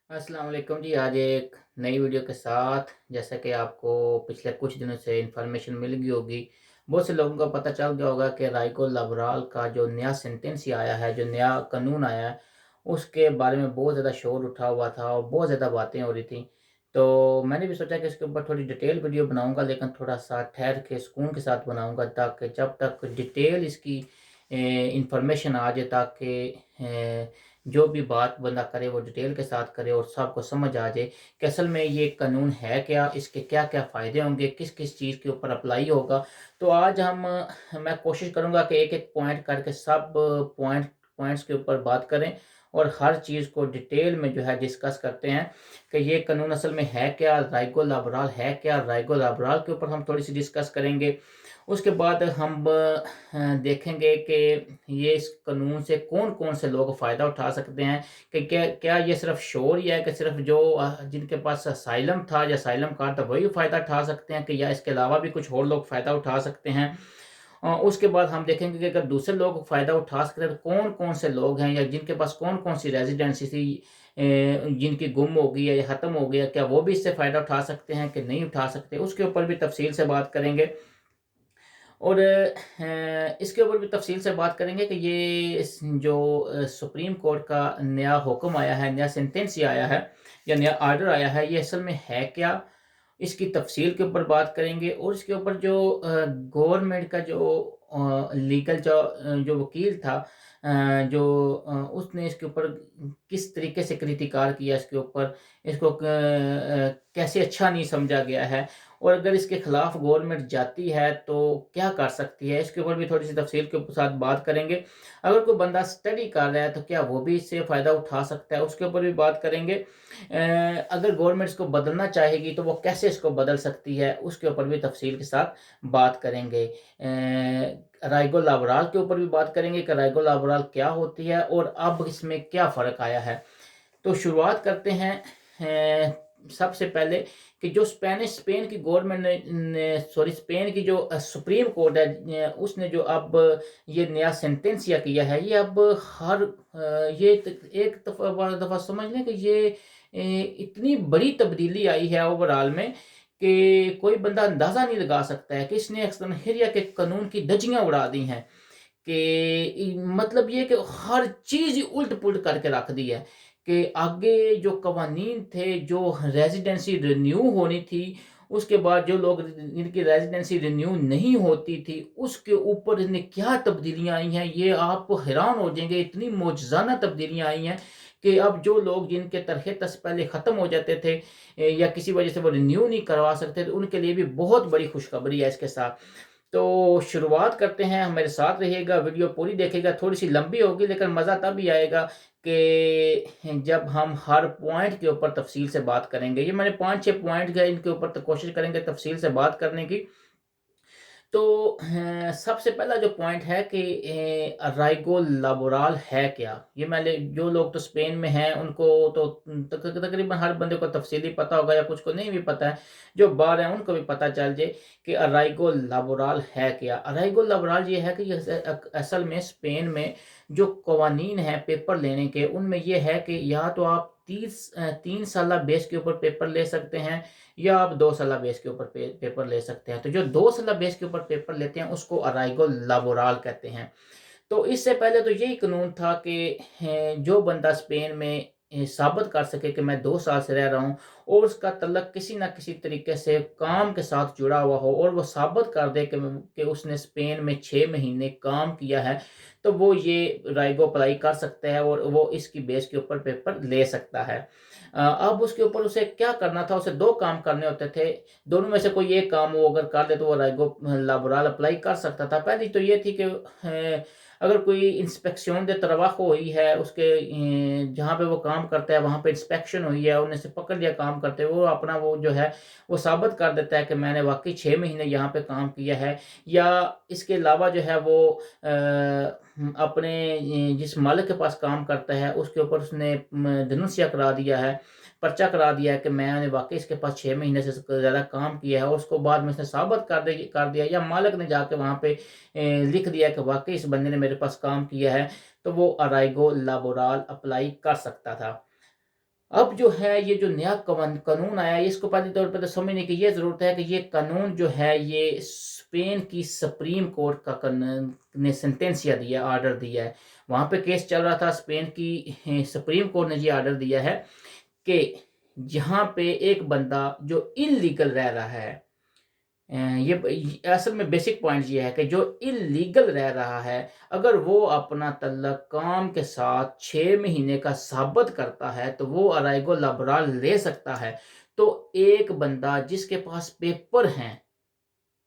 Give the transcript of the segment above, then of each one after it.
अस्सलाम वालेकुम जी। आज एक नई वीडियो के साथ, जैसा कि आपको पिछले कुछ दिनों से इन्फॉर्मेशन मिल गई होगी, बहुत से लोगों को पता चल गया होगा कि राइको लाबराल का जो नया सेंटेंस आया है, जो नया कानून आया है, उसके बारे में बहुत ज़्यादा शोर उठा हुआ था और बहुत ज़्यादा बातें हो रही थी। तो मैंने भी सोचा कि इसके ऊपर थोड़ी डिटेल वीडियो बनाऊंगा, लेकिन थोड़ा सा ठहर के सुकून के साथ बनाऊंगा, ताकि जब तक डिटेल इसकी इंफॉर्मेशन आ जाए, ताकि जो भी बात बंदा करे वो डिटेल के साथ करे और सबको समझ आ जाए कि असल में ये कानून है क्या, इसके क्या-क्या फ़ायदे होंगे, किस-किस चीज़ के ऊपर अप्लाई होगा। तो आज मैं कोशिश करूँगा कि एक-एक पॉइंट करके सब पॉइंट्स के ऊपर बात करें और हर चीज़ को डिटेल में जो है डिस्कस करते हैं कि ये कानून असल में है क्या, राइगो लाबराल है क्या? राइगो लाबराल के ऊपर हम थोड़ी-सी डिस्कस करेंगे। उसके बाद हम देखेंगे कि ये इस कानून से कौन-कौन से लोग फ़ायदा उठा सकते हैं, कि क्या क्या ये सिर्फ़ शोर ही है कि सिर्फ़ जो जिनके पास असाइलम था या असाइलम कार्ड था वही फ़ायदा उठा सकते हैं, कि या इसके अलावा भी कुछ और लोग फ़ायदा उठा सकते हैं। उसके बाद हम देखेंगे कि अगर दूसरे लोग फ़ायदा उठा सकते हैं तो कौन-कौन से लोग हैं, या जिनके पास कौन-कौन सी रेज़िडेंसी थी, जिनकी गुम हो गई है या ख़त्म हो गई है, क्या वो भी इससे फ़ायदा उठा सकते हैं कि नहीं उठा सकते? उसके ऊपर भी तफ़सील से बात करेंगे। और इसके ऊपर भी तफ़सील से बात करेंगे कि ये जो सुप्रीम कोर्ट का नया हुक्म आया है, नया सेंटेंस ये आया है या नया ऑर्डर आया है, ये असल में है क्या? इसकी तफ़सील के ऊपर बात करेंगे और इसके ऊपर जो गवर्नमेंट का जो लीगल जो वकील था, उसने इसके ऊपर किस तरीके से क्रिटिकार किया, इसके ऊपर इसको कैसे अच्छा नहीं समझा गया है, और अगर इसके खिलाफ गवर्नमेंट जाती है तो क्या कर सकती है, इसके ऊपर भी थोड़ी-सी तफ़सील के साथ बात करेंगे। अगर कोई बंदा स्टडी कर रहा है तो क्या वो भी इससे फ़ायदा उठा सकता है, उसके ऊपर भी बात करेंगे। अगर गवर्नमेंट इसको बदलना चाहेगी तो वो कैसे इसको बदल सकती है, उसके ऊपर भी तफ़सील के साथ बात करेंगे। राइगो लाबराल के ऊपर भी बात करेंगे कि राइगो लाबराल क्या होती है और अब इसमें क्या फ़र्क आया है। तो शुरुआत करते हैं सबसे पहले कि जो स्पेन की गवर्नमेंट ने सॉरी, स्पेन की जो सुप्रीम कोर्ट है, उसने जो अब ये नया सेंटेंसिया किया है, ये अब ये एक दफ़ा समझ लें कि ये इतनी बड़ी तब्दीली आई है ओवरऑल में, कि कोई बंदा अंदाज़ा नहीं लगा सकता है कि इसने एक्सतनहेरिया के कानून की धज्जियाँ उड़ा दी हैं। कि मतलब ये कि हर चीज़ ही उलट-पुलट करके रख दी है, कि आगे जो कवानीन थे, जो रेज़िडेंसी रिन्यू होनी थी, उसके बाद जो लोग जिनकी रेज़िडेंसी रिन्यू नहीं होती थी, उसके ऊपर इनने क्या तब्दीलियाँ आई हैं, ये आप हैरान हो जाएँगे। इतनी मौजज़ाना तब्दीलियाँ आई हैं कि अब जो लोग जिनके तरह-तस पहले ख़त्म हो जाते थे, या किसी वजह से वो रिन्यू नहीं करवा सकते थे, उनके लिए भी बहुत बड़ी खुशखबरी है इसके साथ। तो शुरुआत करते हैं, हमारे साथ रहिएगा, वीडियो पूरी देखिएगा, थोड़ी-सी लंबी होगी लेकिन मज़ा तभी आएगा कि जब हम हर पॉइंट के ऊपर तफ़सील से बात करेंगे। ये मैंने 5-6 पॉइंट हैं, इनके ऊपर तो कोशिश करेंगे तफ़सील से बात करने की। तो सबसे पहला जो पॉइंट है कि अराइगो लाबोराल है क्या? ये मैंने जो लोग तो स्पेन में हैं उनको तो तकरीबन हर बंदे को तफ़सीली पता होगा, या कुछ को नहीं भी पता है। जो बाहर हैं उनको भी पता चल जाए कि अराइगो लाबोराल है क्या? अराइगो लाबोराल ये है कि ये असल में स्पेन में जो कवानीन हैं पेपर लेने के, उनमें ये है कि या तो आप 3 साला बेस के ऊपर पेपर ले सकते हैं, या आप 2 साला बेस के ऊपर पेपर ले सकते हैं। तो जो 2 साला बेस के ऊपर पेपर लेते हैं उसको अराइगो लाबोराल कहते हैं। तो इससे पहले तो यही कानून था कि जो बंदा स्पेन में साबित कर सके कि मैं 2 साल से रह रहा हूँ और उसका तल्लक किसी न किसी तरीके से काम के साथ जुड़ा हुआ हो, और वो साबित कर दे कि उसने स्पेन में 6 महीने काम किया है, तो वो ये राइगो अप्लाई कर सकता है और वो इसकी बेस के ऊपर पेपर ले सकता है। अब उसके ऊपर उसे क्या करना था, उसे 2 काम करने होते थे। दोनों में से कोई एक काम वो अगर कर ले तो वो राइगो लाबोराल अप्लाई कर सकता था। पहली तो ये थी कि अगर कोई इंस्पेक्शन दे तरवाह हुई है, उसके जहाँ पे वो काम करता है वहाँ पे इंस्पेक्शन हुई है, उन्हें से पकड़ लिया काम करते हुए, वो अपना वो जो है वो साबित कर देता है कि मैंने वाक़ई 6 महीने यहाँ पे काम किया है। या इसके अलावा जो है वो अपने जिस मालिक के पास काम करता है उसके ऊपर उसने देनुंसिया करा दिया है, पर्चा करा दिया है कि मैंने वाक़ई इसके पास 6 महीने से ज़्यादा काम किया है, और उसको बाद में उसने साबित कर दिया, या मालिक ने जाके वहाँ पे लिख दिया कि वाक़ई इस बंदे ने मेरे पास काम किया है, तो वो अराइगो लाबोराल अप्लाई कर सकता था। अब जो है ये जो नया कानून आया है, इसको पहले तौर पर तो समझने की ये ज़रूरत है कि ये कानून जो है ये स्पेन की सुप्रीम कोर्ट का ने सेंटेंसिया दिया, ऑर्डर दिया है। वहाँ पे केस चल रहा था, स्पेन की सुप्रीम कोर्ट ने ये ऑर्डर दिया है कि जहाँ पे एक बंदा जो इल्लीगल रह रहा है, ये असल में बेसिक पॉइंट ये है कि जो इल्लीगल रह रहा है, अगर वो अपना तल्लक काम के साथ 6 महीने का साबित करता है, तो वो अराइगो लाब्राल ले सकता है। तो एक बंदा जिसके पास पेपर हैं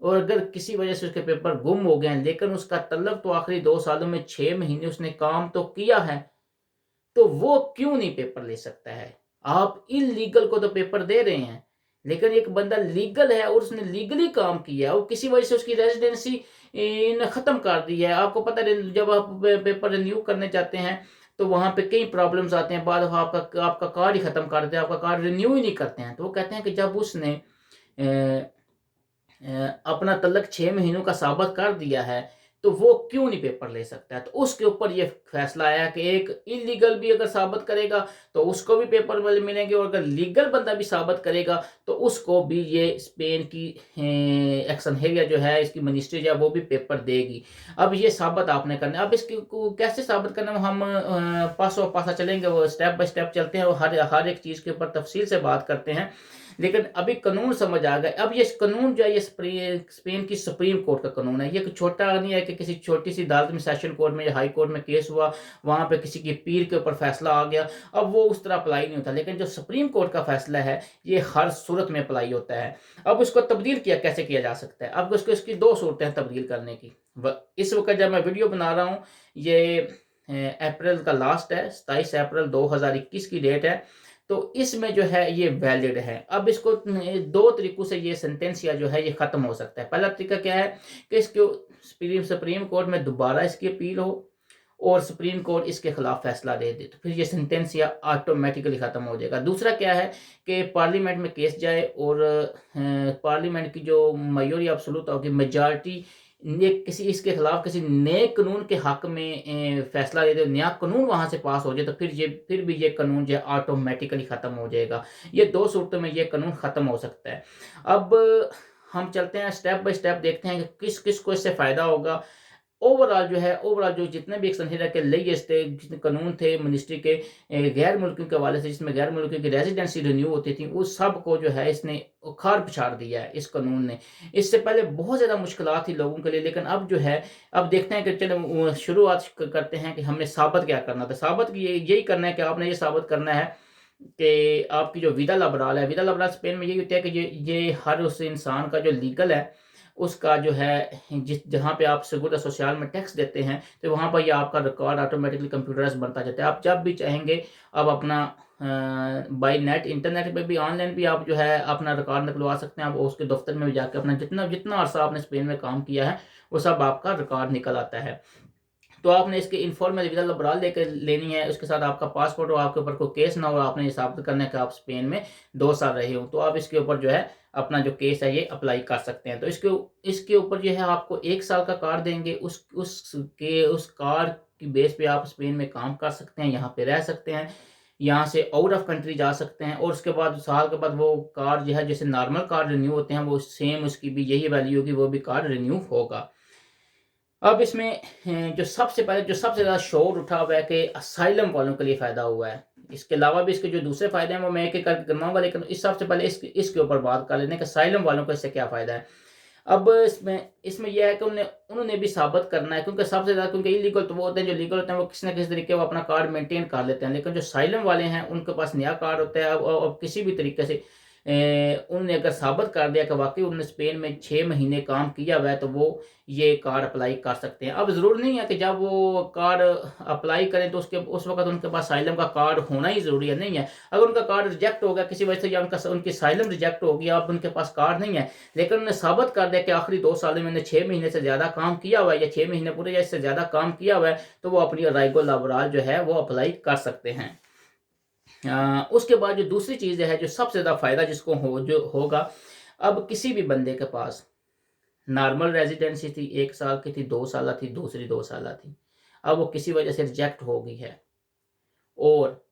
और अगर किसी वजह से उसके पेपर गुम हो गए हैं, लेकिन उसका तल्लक तो आखिरी 2 सालों में 6 महीने उसने काम तो किया है, तो वो क्यों नहीं पेपर ले सकता है? आप इल्लीगल को तो पेपर दे रहे हैं, लेकिन एक बंदा लीगल है और उसने लीगली काम किया और किसी वजह से उसकी रेजिडेंसी ने ख़त्म कर दी है। आपको पता है जब आप पेपर रिन्यू करने जाते हैं, तो वहाँ पे कई प्रॉब्लम्स आते हैं, बाद में आपका कार्ड ही ख़त्म कर देते हैं, आपका कार्ड रिन्यू ही नहीं करते हैं। तो वो कहते हैं कि जब उसने अ अपना तल्लक 6 महीनों का साबित कर दिया है, तो वो क्यों नहीं पेपर ले सकता है? तो उसके ऊपर ये फैसला आया कि एक इल्लीगल भी अगर साबित करेगा, तो उसको भी पेपर मिलेंगे और अगर लीगल बंदा भी साबित करेगा, तो उसको भी ये स्पेन की एक्शन हेविया जो है, इसकी मिनिस्ट्री जो है, वो भी पेपर देगी। अब ये साबित आपने करना है। अब इसकी को कैसे साबित करना है, वो हम पासो-पासा चलेंगे, वो स्टेप बाय स्टेप चलते हैं और हर एक चीज़ के ऊपर तफ़सील से बात करते हैं। लेकिन अभी कानून समझ आ गए। अब ये कानून जो है ये स्पेन की सुप्रीम कोर्ट का कानून है। ये कोई छोटा नहीं है कि किसी छोटी-सी अदालत में, सेशन कोर्ट में या हाई कोर्ट में केस हुआ, वहाँ पे किसी की पीर के ऊपर फैसला आ गया, अब वो उस तरह अप्लाई नहीं होता। लेकिन जो सुप्रीम कोर्ट का फैसला है, ये हर सूरत में अप्लाई होता है। अब उसको तब्दील कैसे किया जा सकता है? अब उसको इसकी 2 सूरतें हैं तब्दील करने की। इस वक़्त जब मैं वीडियो बना रहा हूँ, ये अप्रैल का लास्ट है, 27 अप्रैल 2021 की डेट है। तो इसमें जो है ये वैलिड है। अब इसको 2 तरीकों से ये सेंटेंसिया जो है ये ख़त्म हो सकता है। पहला तरीका क्या है कि इसको सुप्रीम कोर्ट में दोबारा इसकी अपील हो और सुप्रीम कोर्ट इसके खिलाफ फैसला दे दे, तो फिर ये सेंटेंसिया ऑटोमेटिकली ख़त्म हो जाएगा। दूसरा क्या है कि पार्लियामेंट में केस जाए और पार्लियामेंट की जो मेजॉरिटी एब्सोल्यूट होगी, मेजॉरिटी ने किसी इसके खिलाफ किसी नए कानून के हक में फैसला दे दे, नया कानून वहाँ से पास हो जाए, तो फिर भी ये कानून जो है ऑटोमेटिकली ख़त्म हो जाएगा। ये 2 सूरतों में ये कानून ख़त्म हो सकता है। अब हम चलते हैं स्टेप बाय स्टेप, देखते हैं कि किस को इससे फ़ायदा होगा। ओवरऑल जो जितने भी एक्शन हेरा के लेटेस्ट जितने कानून थे मिनिस्ट्री के गैर मुल्कियों के हवाले से, जिसमें गैर मुल्कियों की रेजिडेंसी रिन्यू होती थी, उस सब को जो है इसने उखाड़ पिछाड़ दिया है इस कानून ने। इससे पहले बहुत ज़्यादा मुश्किलात थी लोगों के लिए, लेकिन अब जो है, अब देखते हैं कि चलो शुरुआत करते हैं कि हमने साबित क्या करना था। साबित यही करना है कि आपने ये साबित करना है कि आपकी जो विदा लबराल है, विदा लबराल स्पेन में यही होता है कि ये हर उस इंसान का जो लीगल है, उसका जो है जहाँ पे आप सेगुरा सोशल में टैक्स देते हैं, तो वहाँ पर ये आपका रिकॉर्ड ऑटोमेटिकली कंप्यूटराइज़ बनता जाता है। आप जब भी चाहेंगे, आप अपना बाय नेट, इंटरनेट पे भी, ऑनलाइन भी आप जो है अपना रिकॉर्ड निकलवा सकते हैं। आप उसके दफ्तर में भी जाके अपना जितना जितना अरसा आपने स्पेन में काम किया है, वो सब आपका रिकॉर्ड निकल आता है। तो आपने इसकी इन्फॉर्मल वीज़ा लिबरल लेकर लेनी है, उसके साथ आपका पासपोर्ट हो, आपके ऊपर कोई केस ना हो, आपने ये साबित करना है कि आप स्पेन में 2 साल रहे हो, तो आप इसके ऊपर जो है अपना जो केस है ये अप्लाई कर सकते हैं। तो इसके ऊपर जो है आपको 1 साल का कार्ड देंगे, उस कार्ड की बेस पे आप स्पेन में काम कर सकते हैं, यहाँ पे रह सकते हैं, यहाँ से आउट ऑफ कंट्री जा सकते हैं, और उसके बाद साल के बाद वो कार्ड जो है, जैसे नॉर्मल कार्ड रिन्यू होते हैं, वो सेम उसकी भी यही वैल्यू होगी, वो भी कार्ड रिन्यू होगा। अब इसमें जो सबसे ज़्यादा शोर उठा हुआ है कि असाइलम वालों के लिए फ़ायदा हुआ है। इसके अलावा भी इसके जो दूसरे फ़ायदे हैं वो मैं एक-एक करके गिनवाऊँगा, लेकिन इस सबसे पहले इसके ऊपर बात कर लेते हैं कि असाइलम वालों को इससे क्या फ़ायदा है। अब इसमें ये है कि उन्होंने भी साबित करना है, क्योंकि सबसे ज़्यादा, क्योंकि इल्लीगल तो वो होते हैं, जो लीगल होते हैं वो किसी न किसी तरीके वो अपना कार्ड मेंटेन कर लेते हैं, लेकिन जो असाइलम वाले हैं उनके पास नया कार्ड होता है। अब किसी भी तरीके से उन्होंने अगर साबित कर दिया कि वाक़ई उन्होंने स्पेन में 6 महीने काम किया हुआ है, तो वो ये कार्ड अप्लाई कर सकते हैं। अब ज़रूरी नहीं है कि जब वो कार्ड अप्लाई करें तो उस वक़्त उनके पास असाइलम का कार्ड होना ही ज़रूरी है, नहीं है। अगर उनका कार्ड रिजेक्ट हो गया किसी वजह से, या उनकी असाइलम रिजेक्ट हो गया, अब उनके पास कार्ड नहीं है, लेकिन उन्होंने साबित कर दिया कि आखिरी 2 साल में मैंने 6 महीने से ज़्यादा काम किया हुआ है, या 6 महीने पूरे या इससे ज़्यादा काम किया हुआ है, तो वो अपनी अराइगो लाबराल जो है वो अप्लाई कर सकते हैं। उसके बाद जो दूसरी चीज़ है, जो सबसे ज़्यादा फ़ायदा जिसको जो होगा, अब किसी भी बंदे के पास नॉर्मल रेज़िडेंसी थी, 1 साल की थी, 2 साल थी, दूसरी 2 साल थी। अब वो किसी वजह से रिजेक्ट हो गई है, और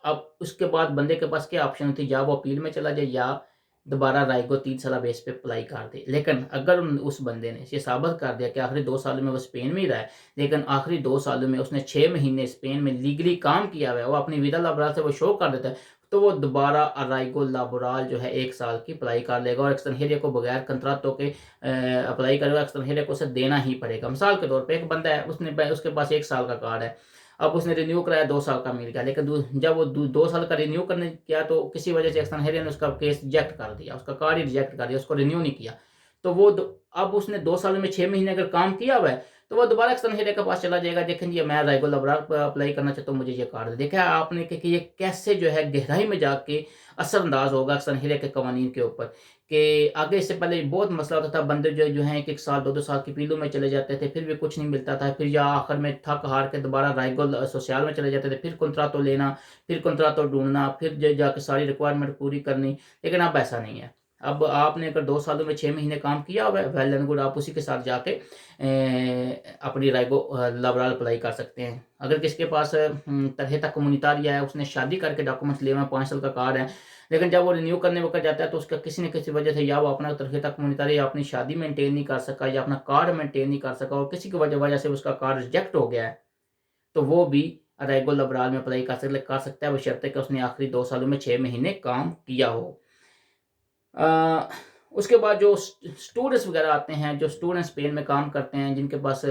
अब उसके बाद बंदे के पास क्या ऑप्शन होती है, या वो अपील में चला जाए या दोबारा राइगो 3 साला बेस पे अप्लाई कर दे। लेकिन अगर उस बंदे ने ये साबित कर दिया कि आखिरी 2 सालों में वो स्पेन में ही रहा है, लेकिन आखिरी 2 सालों में उसने 6 महीने स्पेन में लीगली काम किया हुआ है, वो अपनी विदा लाबोरल से वो शो कर देता है, तो वो दोबारा अराइगो लाबोरल जो है 1 साल की अप्लाई कर लेगा और एक्सटranjería को बगैर कंत्राटों के अप्लाई करेगा। एक्सटranjería को उसे देना ही पड़ेगा। मिसाल के तौर पे एक बंदा है, उसके पास 1 साल का कार्ड है, अब उसने रिन्यू कराया, 2 साल का मिल गया, लेकिन जब वो 2 साल का रिन्यू करने गया तो किसी वजह से एक्सटranjería ने उसका केस रिजेक्ट कर दिया, उसका कार्ड ही रिजेक्ट कर दिया, उसको रिन्यू नहीं किया। तो वो अब उसने 2 सालों में 6 महीने अगर काम किया हुआ है, तो वो दोबारा एक्सटranjería के पास चला जाएगा, देखें जी मैं राइगो लाबोरल पर अप्लाई करना चाहता हूँ, मुझे ये कार्ड देखा आपने कि ये कैसे जो है गहराई में जाके असरअंदाज होगा एक्सटranjería के कवानीन के ऊपर। कि आगे इससे पहले बहुत मसला होता था, बंदे जो हैं 1-1 साल 2-2 साल की पीलू में चले जाते थे, फिर भी कुछ नहीं मिलता था, फिर या आखिर में थक हार के दोबारा राइगो सोशल में चले जाते थे, फिर कंत्रातो लेना, फिर कंत्रातो ढूंढना, फिर जाके सारी रिक्वायरमेंट पूरी करनी। लेकिन अब ऐसा नहीं है। अब आपने अगर 2 सालों में 6 महीने काम किया हुआ है, वेल एंड गुड, आप उसी के साथ जाके अपनी राइगो लाबोरल अप्लाई कर सकते हैं। अगर किसी के पास तरह तक कम्युनिटारिया है, उसने शादी करके डॉक्यूमेंट्स लिए हुए हैं, 5 साल का कार्ड है, लेकिन जब वो रिन्यू करने वक़्त जाता है तो उसका किसी न किसी वजह से या वो अपना तरह तक कम्युनिटारिया या अपनी शादी मेंटेन नहीं कर सका या अपना कार्ड मेंटेन नहीं कर सका और किसी की वजह से उसका कार्ड रिजेक्ट हो गया है, तो वो भी अराइगो लाबोरल में अप्लाई कर सकता है, बशर्ते कि उसने आखिरी 2 सालों में 6 महीने काम किया हो। अ, उसके बाद जो स्टूडेंट्स वगैरह आते हैं, जो स्टूडेंट स्पेन में काम करते हैं, जिनके पास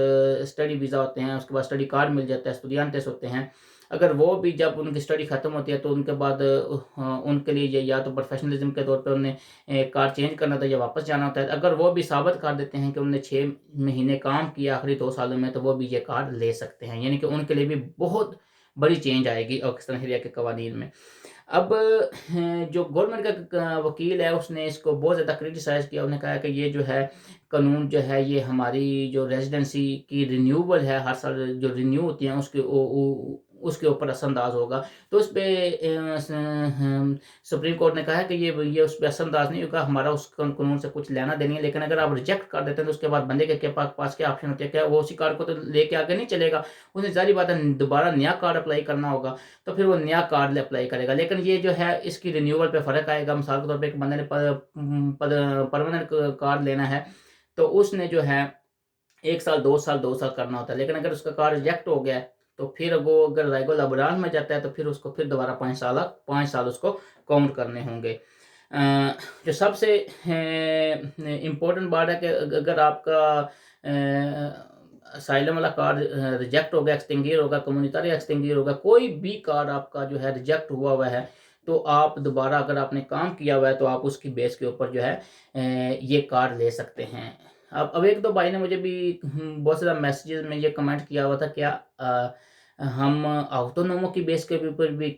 स्टडी वीज़ा होते हैं, उसके बाद स्टडी कार्ड मिल जाता है, एस्टूडियांतेस होते हैं। अगर वो भी जब उनकी स्टडी ख़त्म होती है तो उनके बाद उनके लिए ये या तो प्रोफेशनलिज़्म के तौर पे उन्हें कार्ड चेंज करना होता है या वापस जाना होता है। अगर वो भी साबित कर देते हैं कि उन्होंने 6 महीने काम किया आखिरी 2 सालों में, तो वो भी ये कार्ड ले सकते हैं। यानी कि उनके लिए भी बहुत बड़ी चेंज आएगी एक्सटranjería के कवानीन में। अब जो गवर्नमेंट का वकील है उसने इसको बहुत ज़्यादा क्रिटिसाइज़ किया। उसने कहा कि ये जो है कानून जो है ये हमारी जो रेज़िडेंसी की रिन्यूएबल है, हर साल जो रिन्यू होती है उसके ऊपर असरअंदाज़ होगा। तो उस पे सुप्रीम कोर्ट ने कहा है कि ये उस पे असरअंदाज़ नहीं होगा, हमारा उस कानून से कुछ लेना-देना नहीं है। लेकिन अगर आप रिजेक्ट कर देते हैं तो उसके बाद बंदे के पास क्या ऑप्शन होते हैं? क्या वो उसी कार्ड को तो लेके आगे नहीं चलेगा? उसे ज़ाहिर-सी बात है दोबारा नया कार्ड अप्लाई करना होगा। तो फिर वो नया कार्ड अप्लाई करेगा। लेकिन ये जो है इसकी रिन्यूअल पे फ़र्क आएगा। मिसाल के तौर पे एक बंदे ने परमानेंट कार्ड लेना है, तो उसने जो है 1 साल, 2 साल करना होता है। लेकिन अगर उसका कार्ड रिजेक्ट हो गया है, तो फिर वो अगर राइगो लाबोरल में जाता है, तो फिर उसको फिर दोबारा 5 साल उसको काउंट करने होंगे। जो सबसे इम्पोर्टेंट बात है कि अगर आपका असाइलम वाला कार्ड रिजेक्ट हो गया, एक्सटिंगुइश होगा, कम्युनिटारी एक्सटिंगुइश होगा, कोई भी कार्ड आपका जो है रिजेक्ट हुआ है, तो आप दोबारा अगर आपने काम किया हुआ है, तो आप उसकी बेस के ऊपर जो है ये कार्ड ले सकते हैं। अब 1-2 भाई ने मुझे भी बहुत ज़्यादा मैसेजेस में ये कमेंट किया हुआ था, क्या हम ऑटोनोमो की बेस के ऊपर भी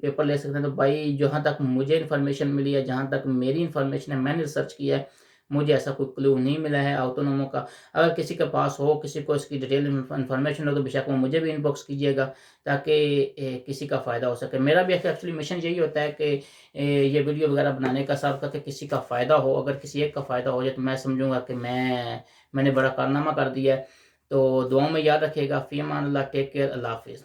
पेपर ले सकते हैं? तो भाई जहाँ तक मुझे इन्फॉर्मेशन मिली है, जहाँ तक मेरी इन्फॉर्मेशन है, मैंने रिसर्च किया है, मुझे ऐसा कोई क्लू नहीं मिला है ऑटोनोमो का। अगर किसी के पास हो, किसी को इसकी डिटेल इन्फॉर्मेशन हो, तो बेशक वो मुझे भी इनबॉक्स कीजिएगा, ताकि किसी का फ़ायदा हो सके। मेरा भी एक्चुअली मिशन यही होता है कि ये वीडियो वगैरह बनाने का, सबका कि किसी का फ़ायदा हो। अगर किसी एक का फ़ायदा हो जाए तो मैं समझूँगा कि मैंने बड़ा कारनामा कर दिया है। तो दुआओं में याद रखिएगा। फ़ी अमान अल्लाह, टेक केयर, अल्लाह हाफ़िज़।